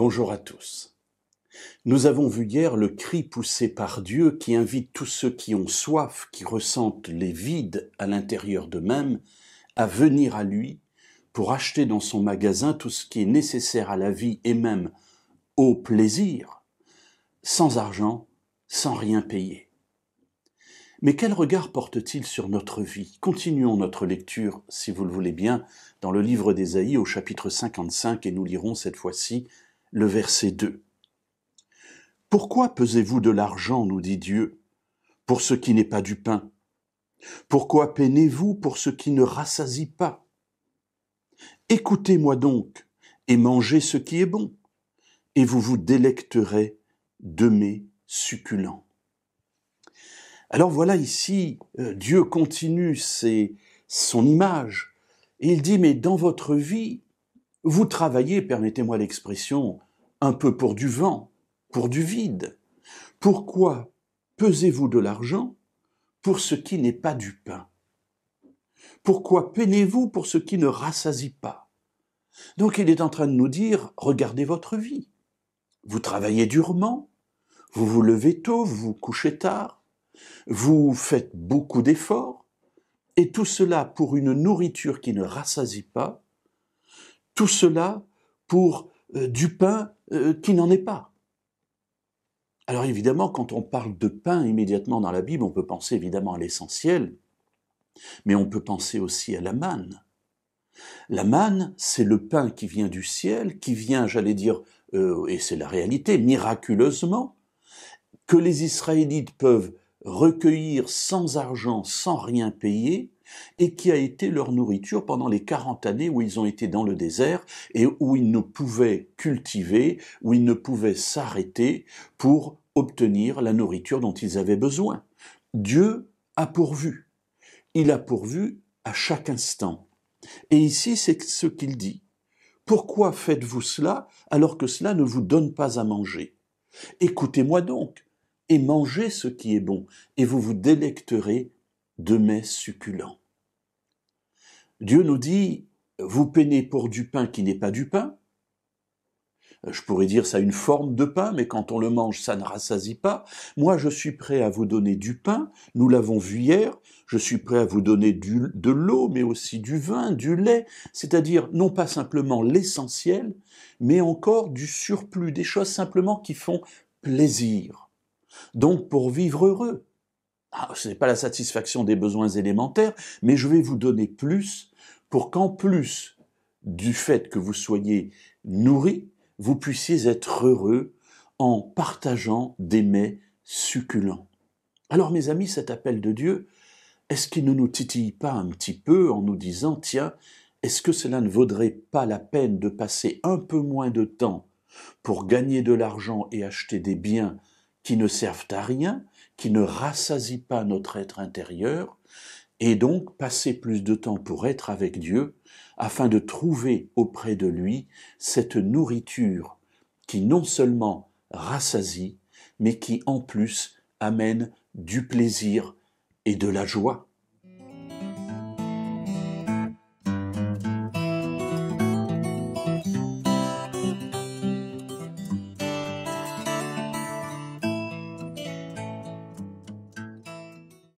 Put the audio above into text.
Bonjour à tous. Nous avons vu hier le cri poussé par Dieu qui invite tous ceux qui ont soif, qui ressentent les vides à l'intérieur d'eux-mêmes, à venir à lui pour acheter dans son magasin tout ce qui est nécessaire à la vie et même au plaisir, sans argent, sans rien payer. Mais quel regard porte-t-il sur notre vie? Continuons notre lecture, si vous le voulez bien, dans le livre d'Ésaïe au chapitre 55 et nous lirons cette fois-ci le verset 2. « Pourquoi pesez-vous de l'argent, nous dit Dieu, pour ce qui n'est pas du pain? Pourquoi peinez-vous pour ce qui ne rassasie pas? Écoutez-moi donc et mangez ce qui est bon, et vous vous délecterez de mes succulents. » Alors voilà ici, Dieu continue son image, et il dit, mais dans votre vie, vous travaillez, permettez-moi l'expression, un peu pour du vent, pour du vide. Pourquoi pesez-vous de l'argent pour ce qui n'est pas du pain? Pourquoi peinez-vous pour ce qui ne rassasie pas? Donc il est en train de nous dire, regardez votre vie. Vous travaillez durement, vous vous levez tôt, vous vous couchez tard, vous faites beaucoup d'efforts, et tout cela pour une nourriture qui ne rassasie pas, tout cela pour du pain qui n'en est pas. Alors évidemment, quand on parle de pain immédiatement dans la Bible, on peut penser évidemment à l'essentiel, mais on peut penser aussi à la manne. La manne, c'est le pain qui vient du ciel, qui vient, j'allais dire, et c'est la réalité, miraculeusement, que les Israélites peuvent recueillir sans argent, sans rien payer, et qui a été leur nourriture pendant les 40 années où ils ont été dans le désert et où ils ne pouvaient cultiver, où ils ne pouvaient s'arrêter pour obtenir la nourriture dont ils avaient besoin. Dieu a pourvu. Il a pourvu à chaque instant. Et ici, c'est ce qu'il dit. Pourquoi faites-vous cela alors que cela ne vous donne pas à manger? Écoutez-moi donc et mangez ce qui est bon, et vous vous délecterez de mes succulents. Dieu nous dit, vous peinez pour du pain qui n'est pas du pain. Je pourrais dire ça a une forme de pain, mais quand on le mange, ça ne rassasie pas. Moi, je suis prêt à vous donner du pain, nous l'avons vu hier, je suis prêt à vous donner de l'eau, mais aussi du vin, du lait, c'est-à-dire non pas simplement l'essentiel, mais encore du surplus, des choses simplement qui font plaisir. Donc pour vivre heureux. Ce n'est pas la satisfaction des besoins élémentaires, mais je vais vous donner plus pour qu'en plus du fait que vous soyez nourris, vous puissiez être heureux en partageant des mets succulents. Alors mes amis, cet appel de Dieu, est-ce qu'il ne nous titille pas un petit peu en nous disant, tiens, est-ce que cela ne vaudrait pas la peine de passer un peu moins de temps pour gagner de l'argent et acheter des biens qui ne servent à rien, qui ne rassasient pas notre être intérieur, et donc passer plus de temps pour être avec Dieu, afin de trouver auprès de lui cette nourriture qui non seulement rassasie, mais qui en plus amène du plaisir et de la joie.